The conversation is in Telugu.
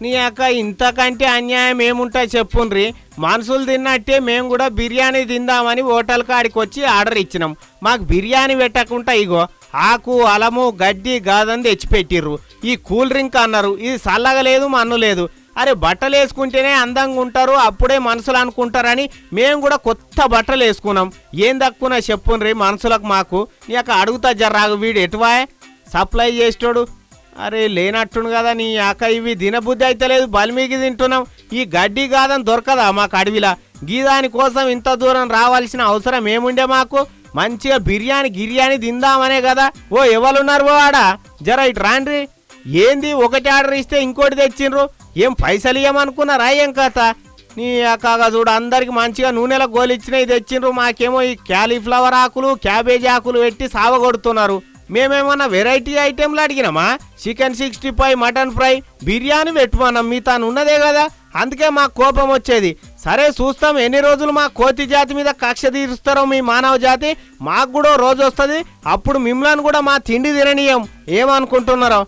నీ అక్క ఇంతకంటే అన్యాయం ఏముంటా చెప్పుండ్రి. మనుషులు తిన్నట్టే మేము కూడా బిర్యానీ తిందామని హోటల్ కాడికి వచ్చి ఆర్డర్ ఇచ్చినాం. మాకు బిర్యానీ పెట్టకుండా ఇగో ఆకు అలము గడ్డి గాదని తెచ్చిపెట్టిర్రు. ఈ కూల్ డ్రింక్ అన్నారు, ఇది చల్లగా లేదు మన్ను లేదు. అరే బట్టలు వేసుకుంటేనే అందంగా ఉంటారు, అప్పుడే మనుషులు అనుకుంటారని మేము కూడా కొత్త బట్టలు వేసుకున్నాం. ఏం దక్కునా చెప్పుండ్రి మనుషులకు మాకు. నీ అక్క అడుగుతా జర్రాగు వీడు ఎటువా సప్లై చేసేటోడు. అరే లేనట్టును కదా నీ అక్క, ఇవి తినబుద్ధి అయితే లేదు, బలిమిగి తింటున్నాం. ఈ గడ్డి కాదని దొరకదా మాకు అడవిలా? గీదాని కోసం ఇంత దూరం రావాల్సిన అవసరం ఏముండే మాకు? మంచిగా బిర్యానీ తిందామనే కదా. ఓ ఎవరున్నారు ఓ ఆడ, జర ఇటు రాండ్రి. ఏంది ఒకటి ఆర్డర్ ఇస్తే ఇంకోటి తెచ్చిండ్రు, ఏం పైసలు ఇవ్వమనుకున్నారా ఏం కథ? నీ అక్కగా చూడు అందరికి మంచిగా నూనెల గోలిచ్చినవి తెచ్చిండ్రు, మాకేమో ఈ క్యాలీఫ్లవర్ ఆకులు క్యాబేజీ ఆకులు పెట్టి సావగొడుతున్నారు. మేమేమన్నా వెరైటీ ఐటెంలు అడిగినామా? చికెన్ 65, మటన్ ఫ్రై, బిర్యానీ పెట్టుమన్నాం, మీ తాను ఉన్నదే కదా. అందుకే మాకు కోపం వచ్చేది. సరే చూస్తాం ఎన్ని రోజులు మా కోతి జాతి మీద కక్ష తీరుస్తారో మీ మానవ జాతి. మాకు కూడా రోజు వస్తుంది, అప్పుడు మిమ్మల్ని కూడా మా తిండి తిననీయం. ఏమనుకుంటున్నారో?